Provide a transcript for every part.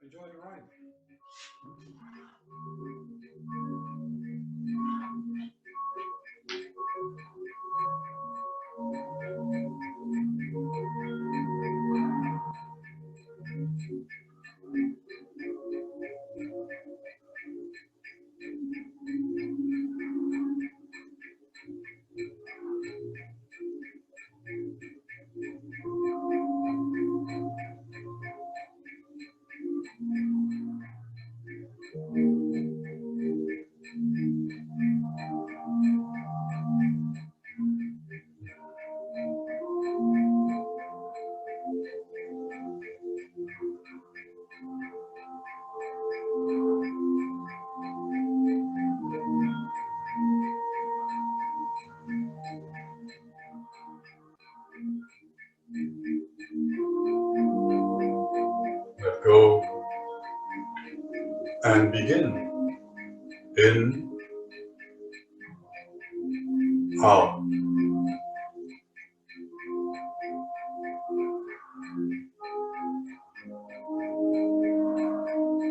Enjoy the ride. Let go and begin. In, out.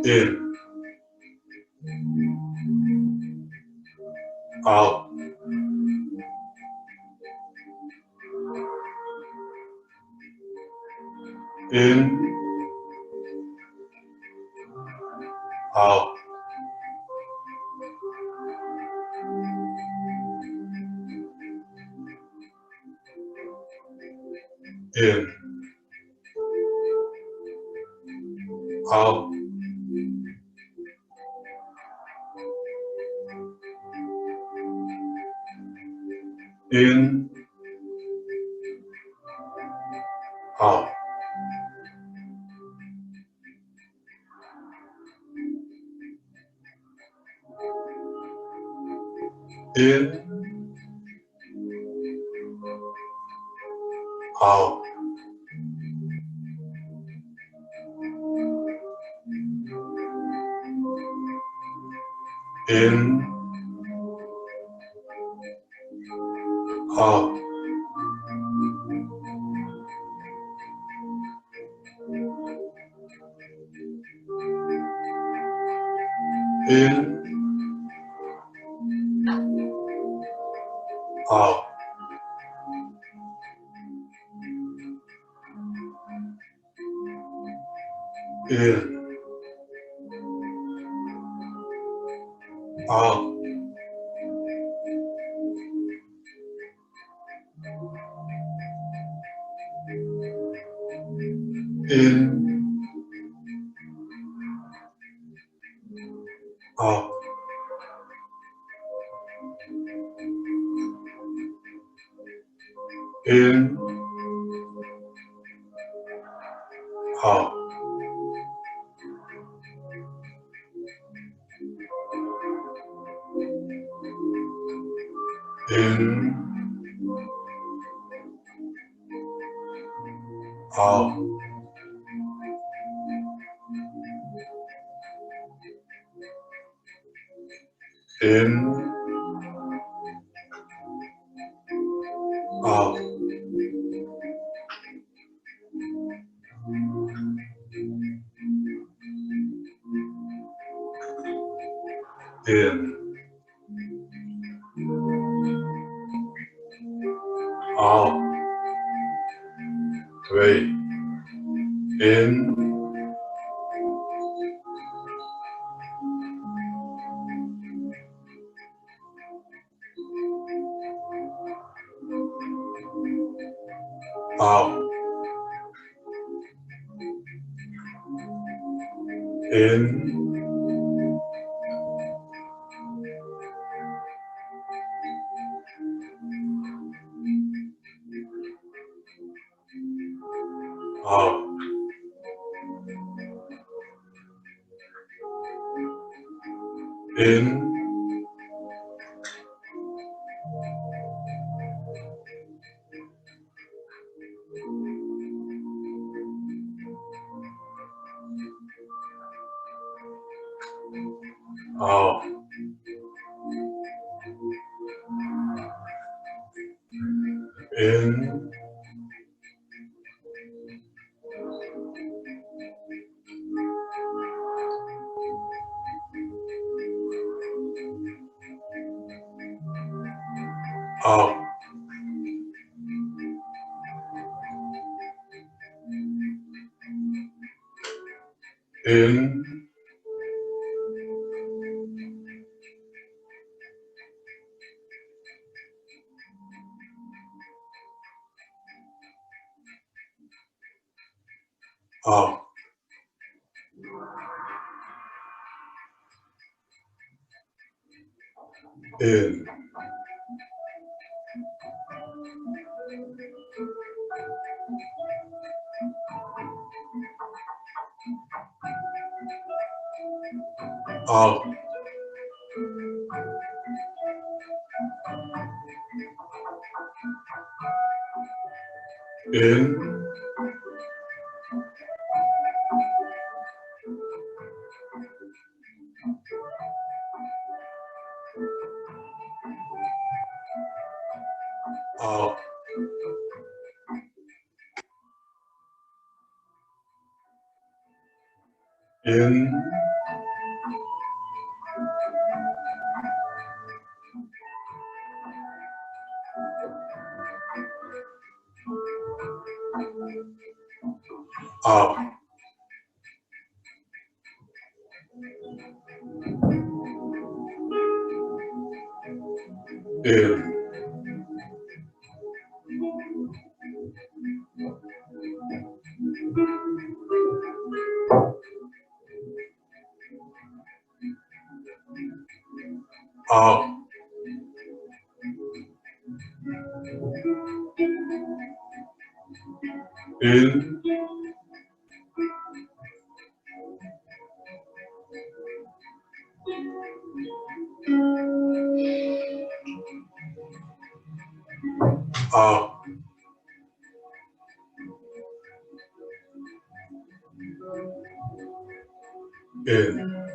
In, out. In, out. In, out. In, out. In, out. In, out. In, out. In, out. In, out. In, out. In, out. In, out. In, out. 2. In, out. In, out. In, out. In, out, in, out, in, out, in, out, in, out, in, out, in, out, in,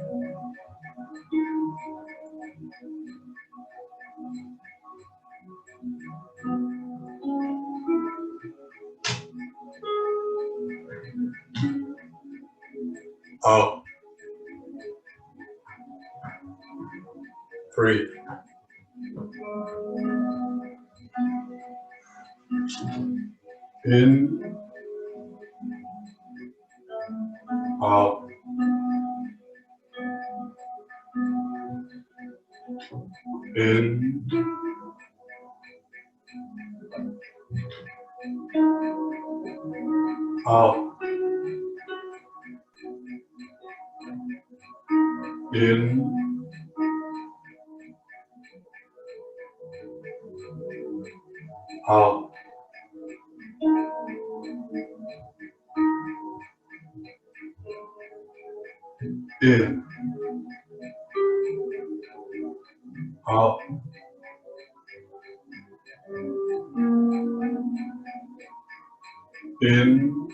out, 3, in, out, in, out, in, out, in, out, in,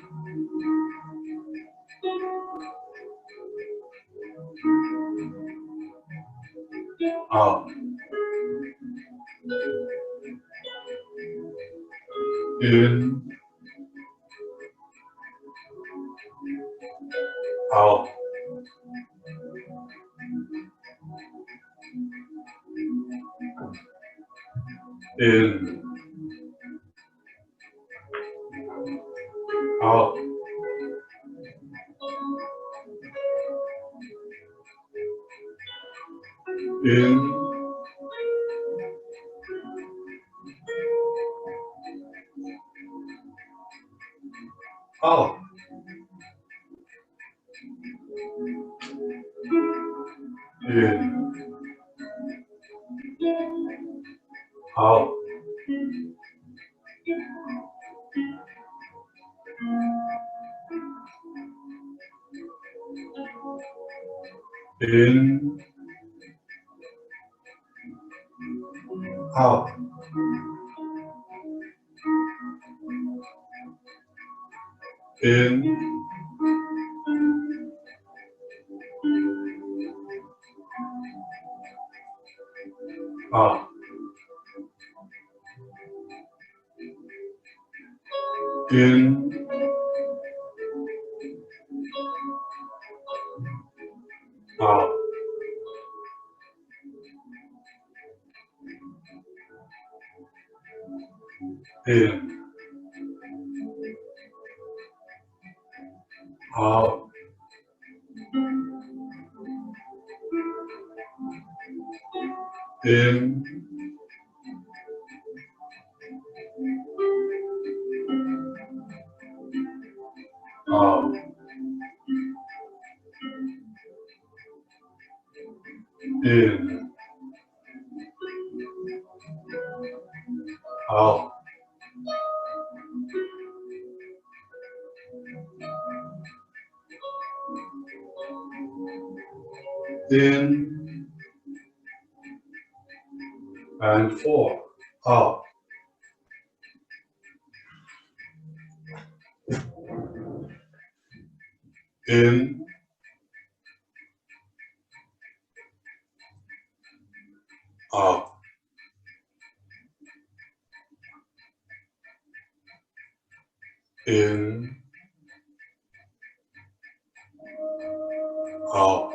out, in, out, in, out, in, out, in, out, in, out, in, out, in, out, out, in, out, in, out, in, and 4, out, in, out, in, out,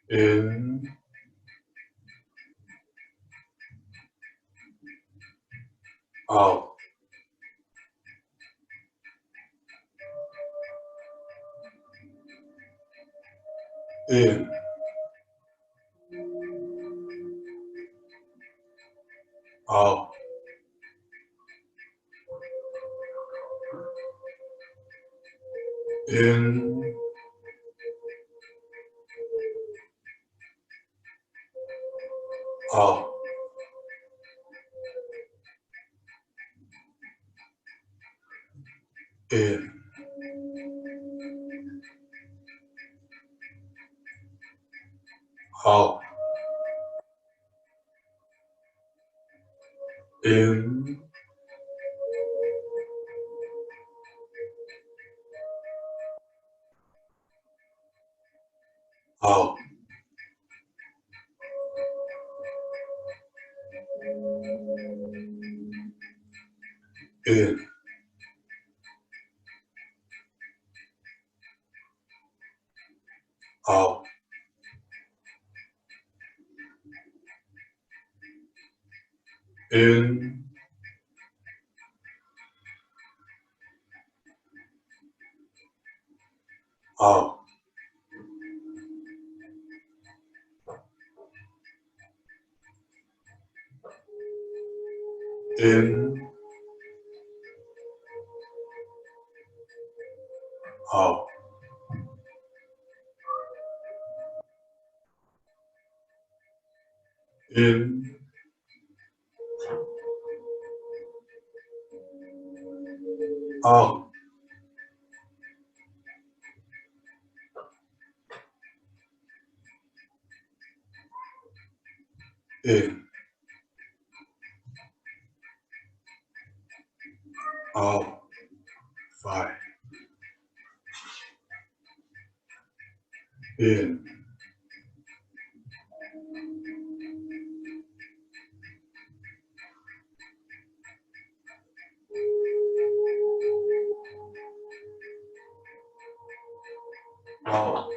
in, out, in, out, in, out, in, out, in, out, in, out, in, out, in, out, in, out, in, out, 5, in, out,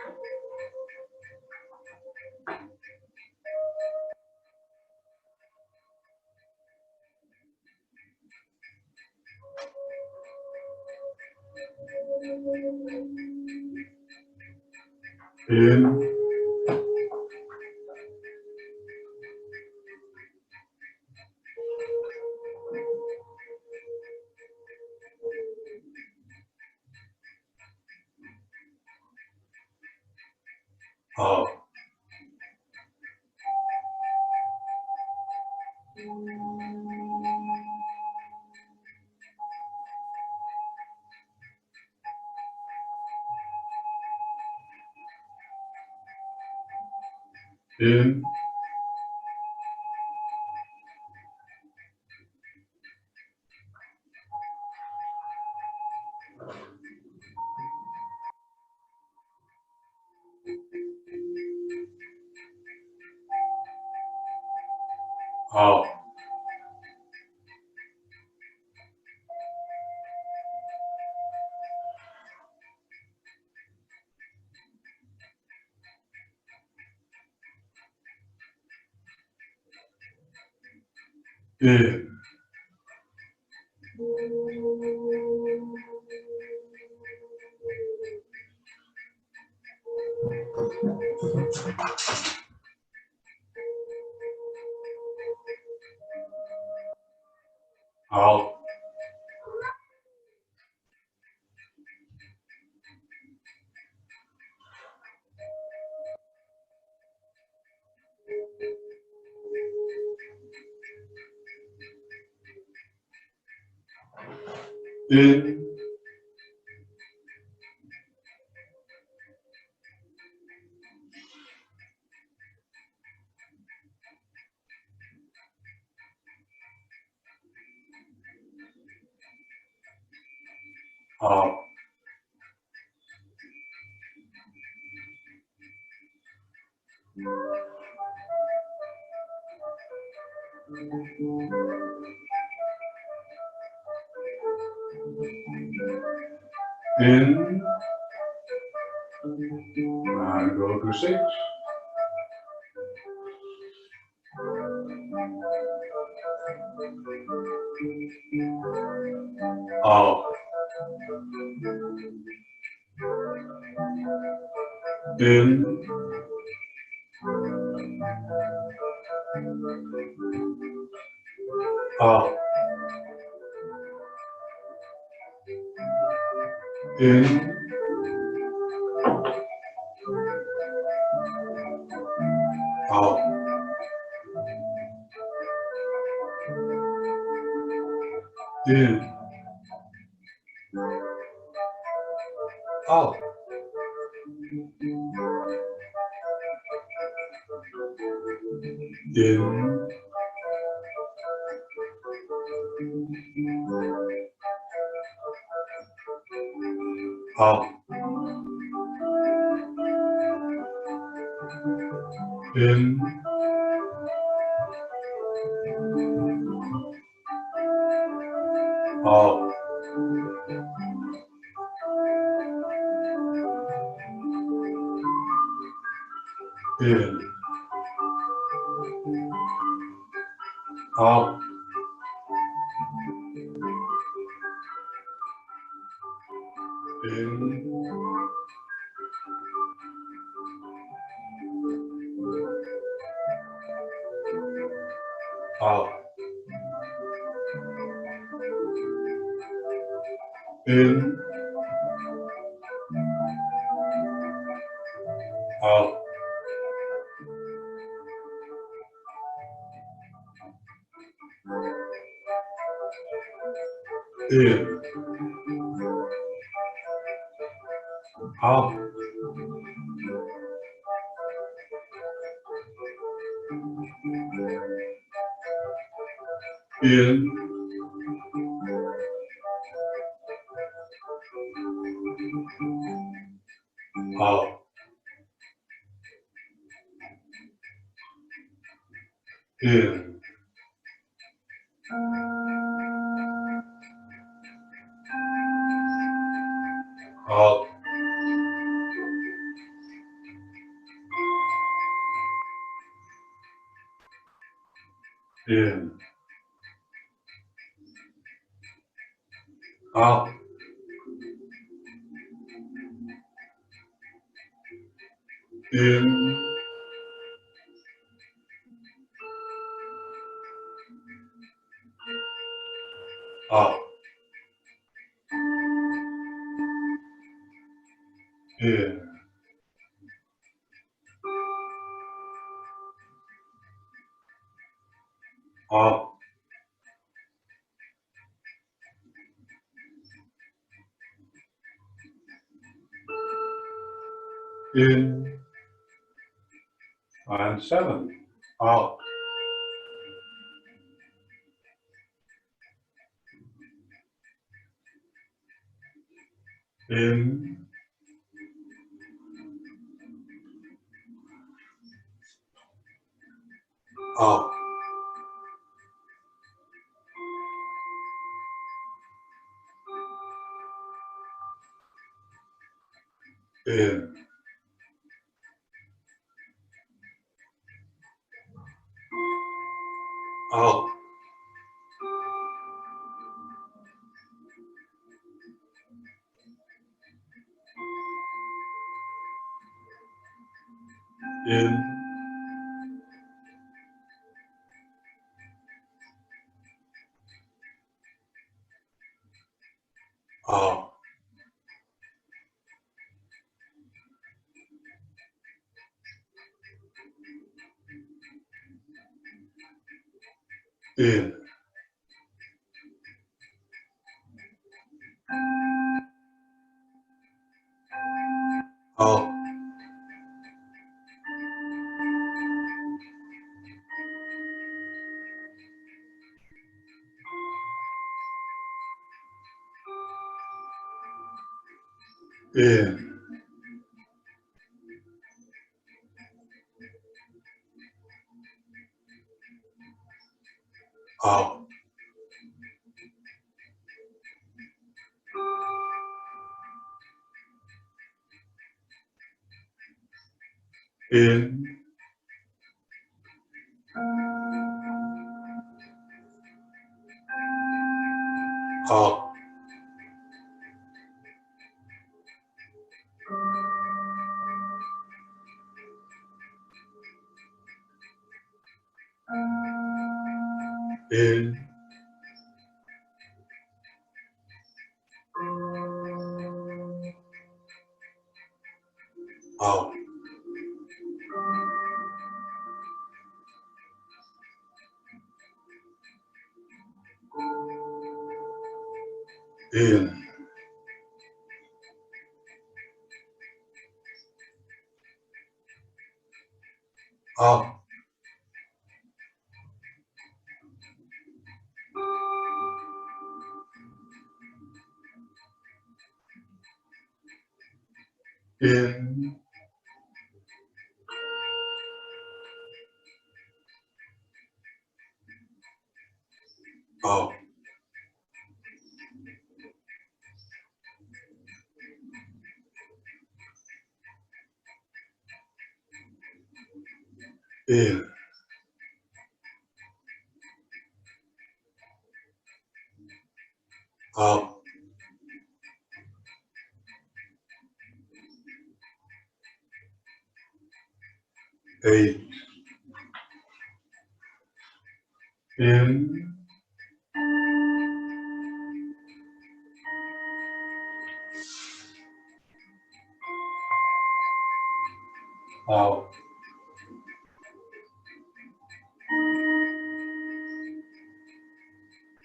in, out, in, out, in, out, in, out, in, and go to 6, out, in, out, in, out, in, out, in, out, in, out, in, out, in, out, in, out, in, out, in, out, in, out, in, out, in, out, in, out, in, and 7, out, in, out, in, out, in, out, in, out, in, out, in, out, in, out, in, out, in, out, in, out, eight, in, out,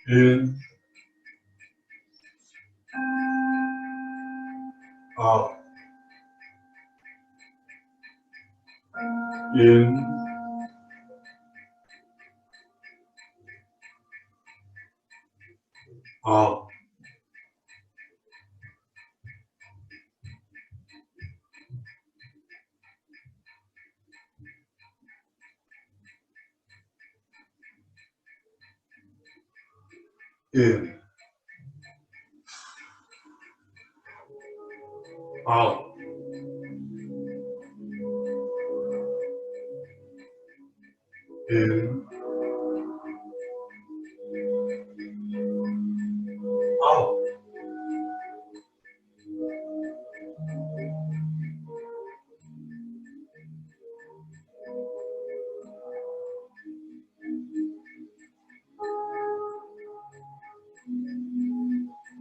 in, out, in, out, in, out, in, out, in, out,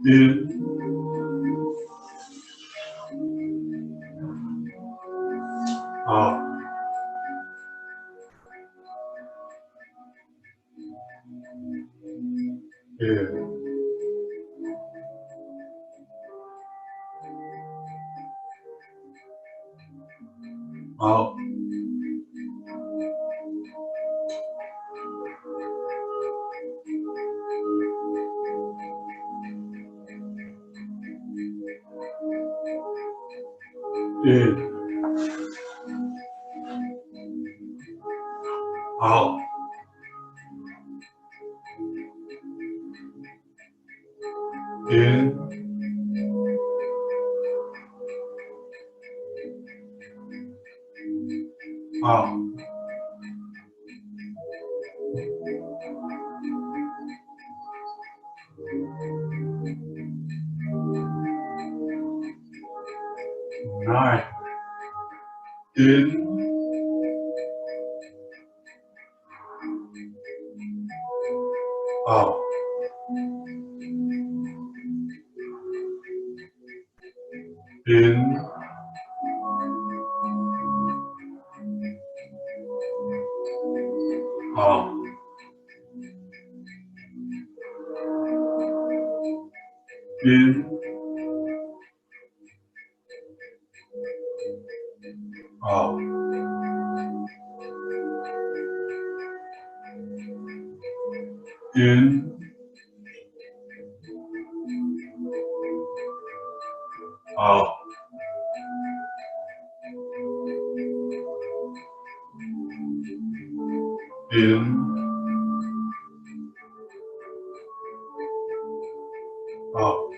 in, out, in, out, in, out, 9, in, out, in, out, in, out, in, out, in, out,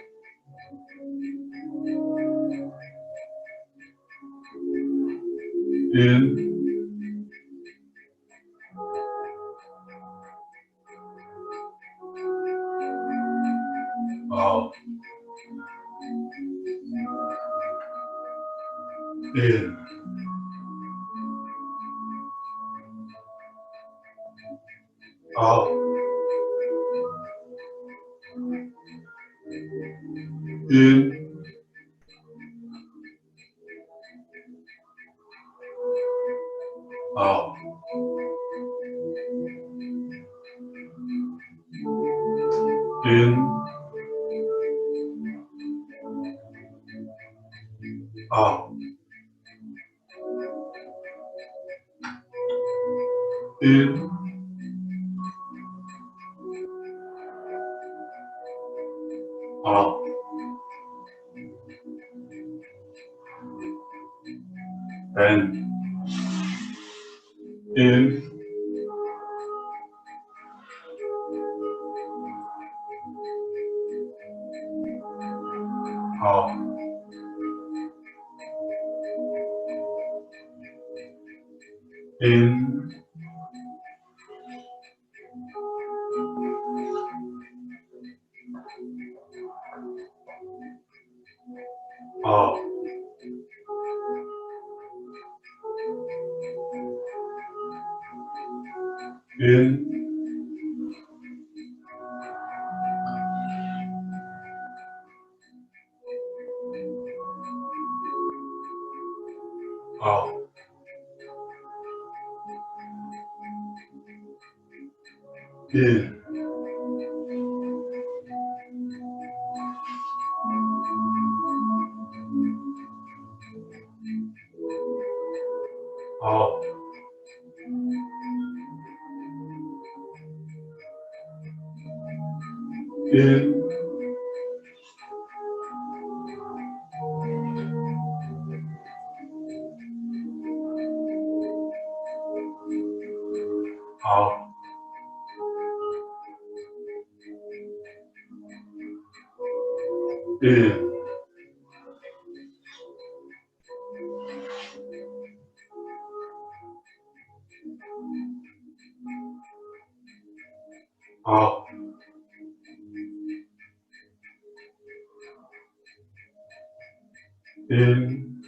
in, out, in, out, in, out, in, out, in, out, and in, out, in, out, in, out, in, out, in, out, in, out, in,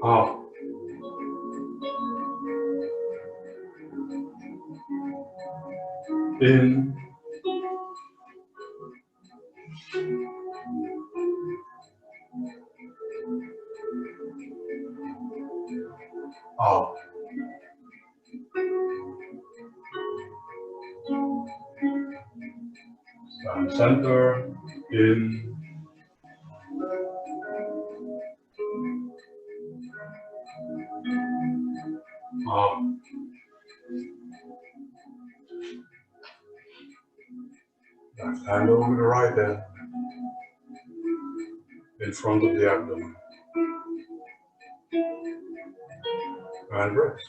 out, in, out, and center, in, out, left hand over the right hand, in front of the abdomen, and rest.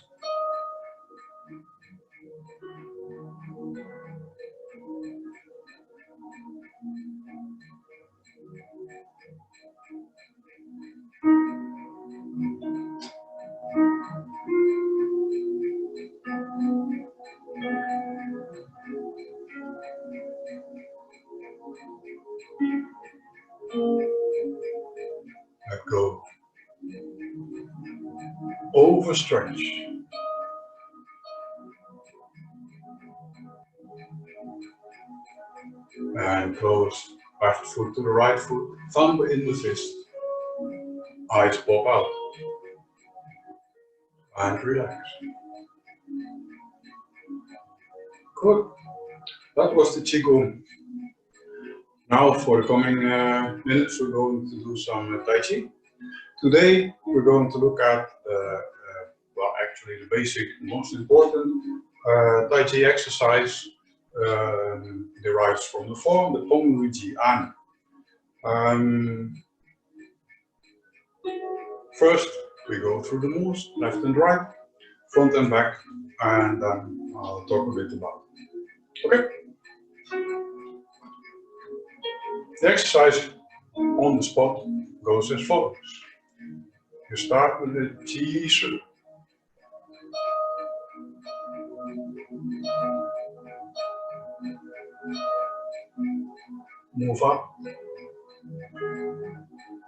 Let go. Overstretch. closed, left foot to the right foot, thumb in the fist, eyes pop out, and relax. Good. That was the Qigong. Now for the coming minutes we're going to do some Tai Chi. Today we're going to look at, well actually the basic, most important Tai Chi exercise derives from the form, the Pong Wu Ji An. First we go through the moves, left and right, front and back, and then I'll talk a bit about it. Okay? The exercise on the spot goes as follows. You start with the Qi Shi. Move up,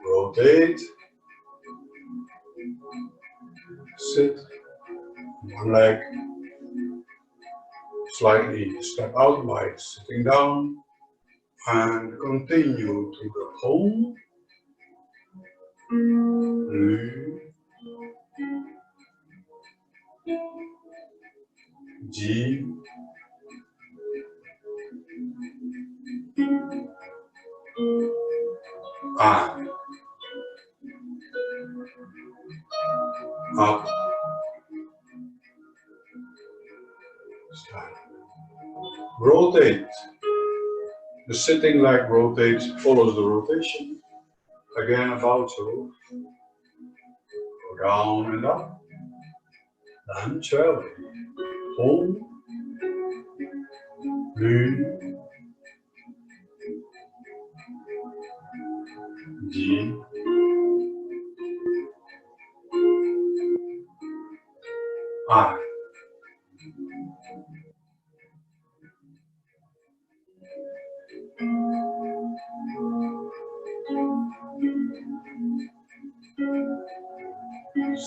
rotate, sit, one leg, slightly step out by sitting down, and continue to the Pong, Lu, Ji, An. Up, slide. Rotate. The sitting leg rotates, follows the rotation. Again about so. Go down and up. Then travel. Hold. Lu. Ji. An.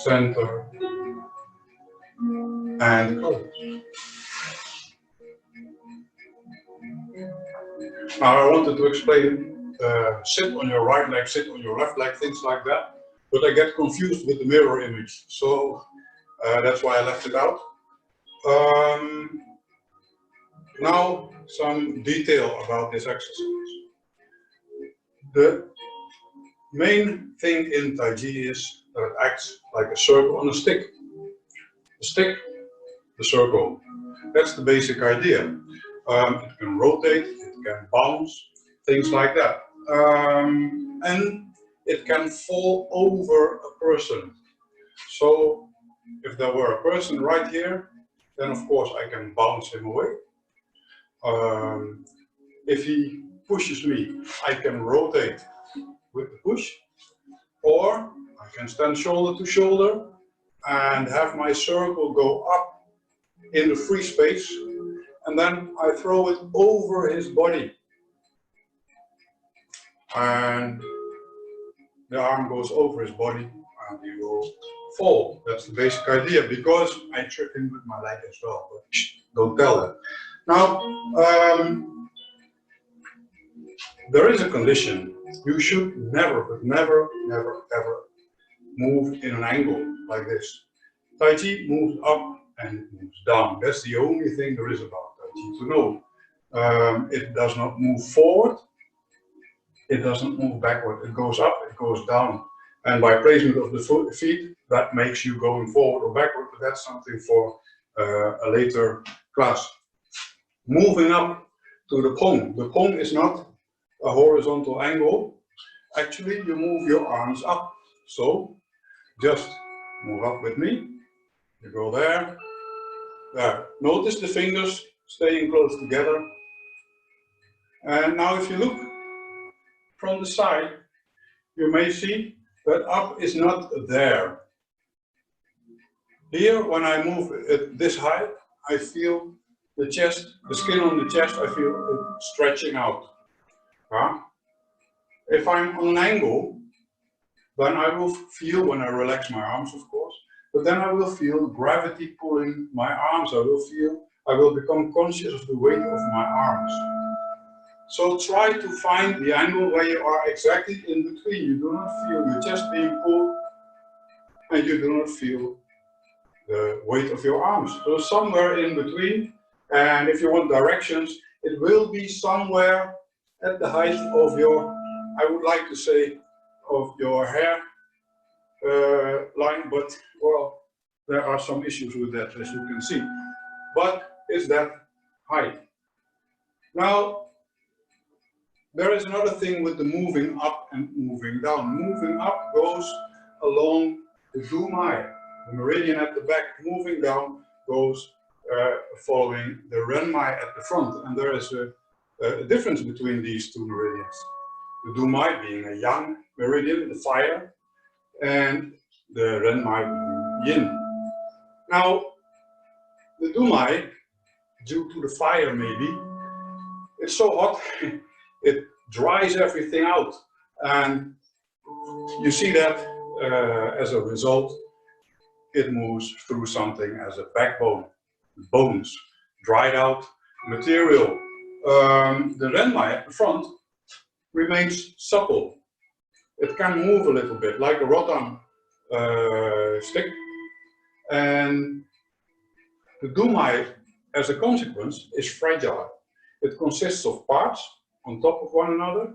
Center and close. Now I wanted to explain sit on your right leg, sit on your left leg, things like that, but I get confused with the mirror image, so that's why I left it out. Now some detail about this exercise. The main thing in Tai Chi is that it acts like a circle on a stick. The stick, the circle. That's the basic idea. It can rotate, it can bounce, things like that. And it can fall over a person. So if there were a person right here, then of course I can bounce him away. If he pushes me, I can rotate with the push, or I can stand shoulder to shoulder and have my circle go up in the free space, and then I throw it over his body, and the arm goes over his body and he will fall. That's the basic idea, because I trip him with my leg as well, but don't tell that. Now, there is a condition. You should never, but never, never, ever move in an angle like this. Tai Chi moves up and moves down. That's the only thing there is about Tai Chi to know. It does not move forward. It doesn't move backward. It goes up, it goes down. And by placement of the feet, that makes you going forward or backward, but that's something for a later class. Moving up to the Pong. The Pong is not a horizontal angle. Actually, you move your arms up. So, just move up with me. You go there, there. Notice the fingers staying close together. And now if you look from the side, you may see that up is not there. Here, when I move it this high, I feel the chest, the skin on the chest, I feel it stretching out. If I'm on an angle, then I will feel, when I relax my arms of course, but then I will feel gravity pulling my arms. I will become conscious of the weight of my arms. So try to find the angle where you are exactly in between. You do not feel your chest being pulled, and you do not feel the weight of your arms. So somewhere in between, and if you want directions, it will be somewhere at the height of your, I would like to say, of your hair line, but well, there are some issues with that, as you can see. But it's that height. Now, there is another thing with the moving up and moving down. Moving up goes along the the meridian at the back. Moving down goes following the at the front. And there is a difference between these two meridians. The being a yang meridian, the fire, and the being yin. Now, the due to the fire maybe, it's so hot, it dries everything out. And you see that as a result, it moves through something as a backbone, bones, dried out material. The at the front remains supple. It can move a little bit, like a rattan stick. And the as a consequence, is fragile. It consists of parts on top of one another.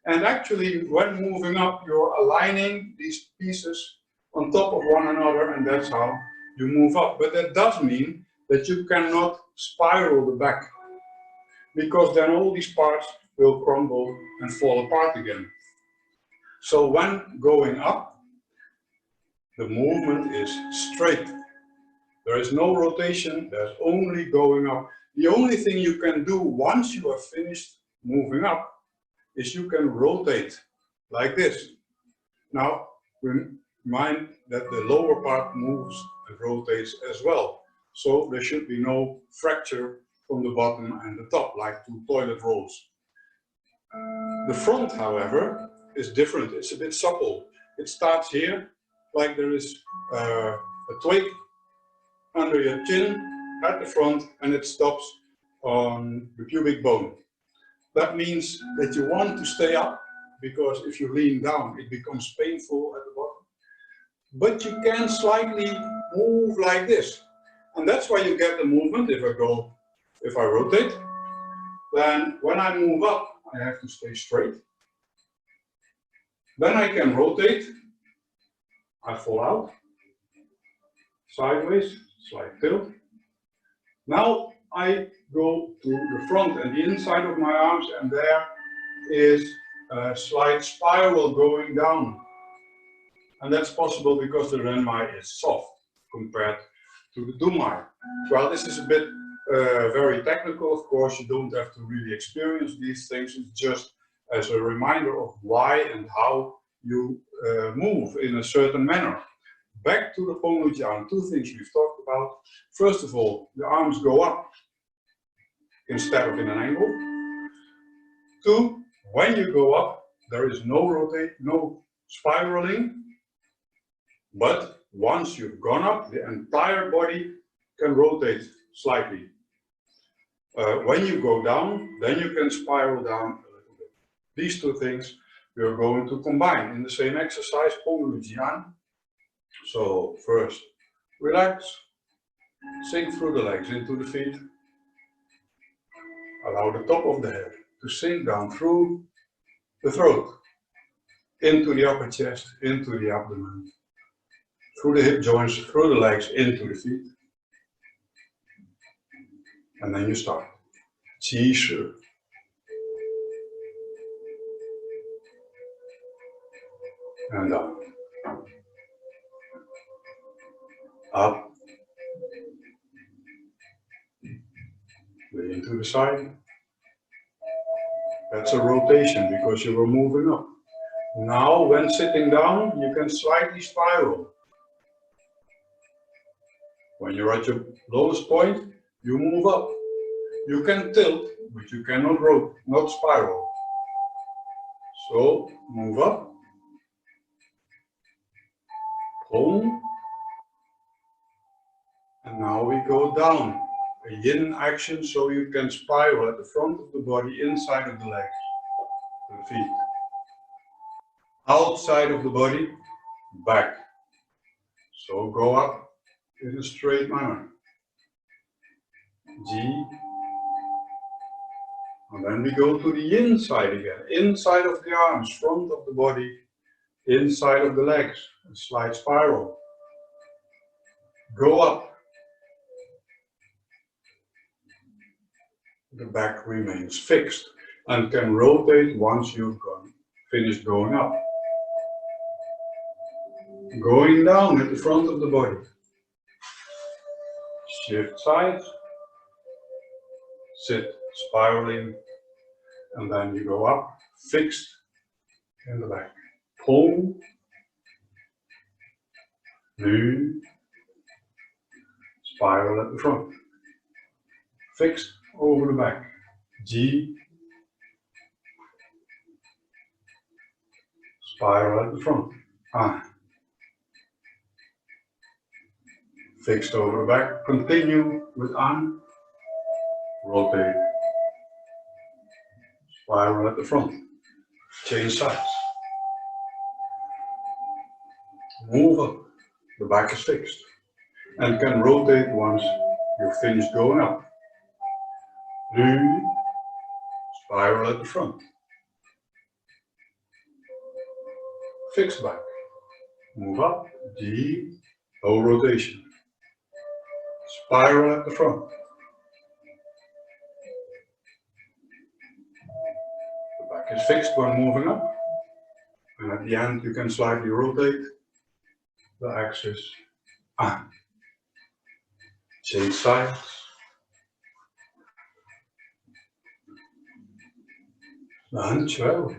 And actually, when moving up, you're aligning these pieces on top of one another, and that's how you move up. But that does mean that you cannot spiral the back, because then all these parts will crumble and fall apart again. So when going up, the movement is straight. There is no rotation, there's only going up. The only thing you can do once you have finished moving up is you can rotate like this. Now, mind that the lower part moves and rotates as well. So there should be no fracture from the bottom and the top, like two toilet rolls. The front, however, is different. It's a bit supple. It starts here, like there is a twig under your chin at the front, and it stops on the pubic bone. That means that you want to stay up, because if you lean down, it becomes painful at the bottom. But you can slightly move like this. And that's why you get the movement. If I rotate, then when I move up, I have to stay straight. Then I can rotate. I fall out, sideways, slight tilt. Now I go to the front and the inside of my arms, and there is a slight spiral going down. And that's possible because the is soft compared to the Dumai. Well, this is a bit very technical, of course. You don't have to really experience these things. It's just as a reminder of why and how you move in a certain manner. Back to the Ponglujian, two things we've talked about. First of all, the arms go up instead of in an angle. Two, when you go up, there is no spiraling. But once you've gone up, the entire body can rotate slightly. When you go down, then you can spiral down a little bit. These two things we are going to combine in the same exercise, Ponglujian. So first, relax, sink through the legs into the feet. Allow the top of the head to sink down through the throat, into the upper chest, into the abdomen, through the hip joints, through the legs, into the feet. And then you start. Qi Shi. And down. Up. Lean to the side. That's a rotation because you were moving up. Now, when sitting down, you can slightly spiral. When you're at your lowest point, you move up. You can tilt, but you cannot not spiral. So, move up. Home. And now we go down. a yin action, so you can spiral at the front of the body, inside of the legs, the feet. Outside of the body, back. So go up in a straight manner. G. And then we go to the inside again. Inside of the arms, front of the body, inside of the legs. A slight spiral. Go up. The back remains fixed and can rotate once you've finished going up. Going down at the front of the body. Shift sides. Sit, spiraling, and then you go up, fixed in the back. Pull. Nu. Spiral at the front. Fixed over the back. G. Spiral at the front. Ah. Fixed over the back. Continue with an. Rotate. Spiral at the front. Change sides. Move up. The back is fixed. And can rotate once you've finished going up. Nu. Spiral at the front. Fixed back. Move up. D. Low rotation. Spiral at the front. The back is fixed when moving up. And at the end you can slightly rotate the axis. Ah. Change sides. Dankjewel.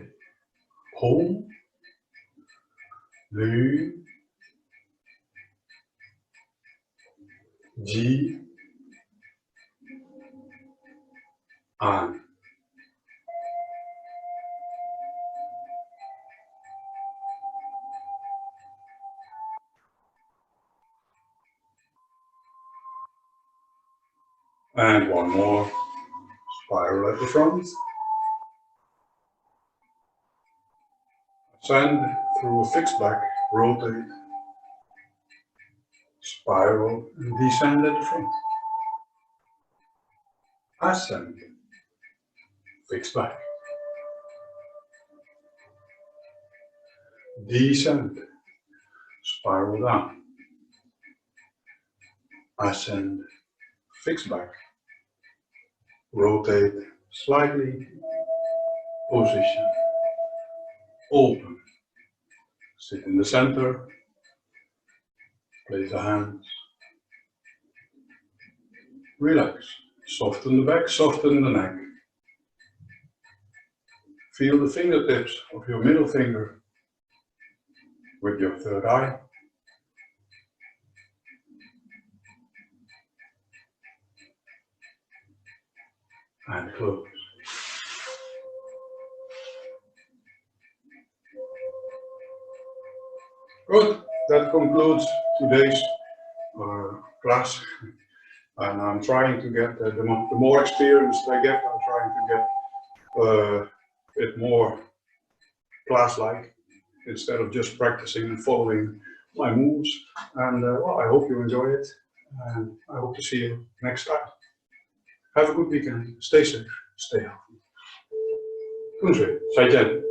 Pull. Nu. G. Aan. And one more. Spiral at the front. Ascend through a fixed back, rotate, spiral and descend at the front. Ascend, fixed back. Descend, spiral down. Ascend, fixed back. Rotate slightly, position. Open. Sit in the center. Place the hands. Relax. Soften the back, soften the neck. Feel the fingertips of your middle finger with your third eye. And close. Good, that concludes today's class. And I'm trying to get, the more experience I get, I'm trying to get it more class-like, instead of just practicing and following my moves. And well, I hope you enjoy it, and I hope to see you next time. Have a good weekend, stay safe, stay healthy. 同学，再见。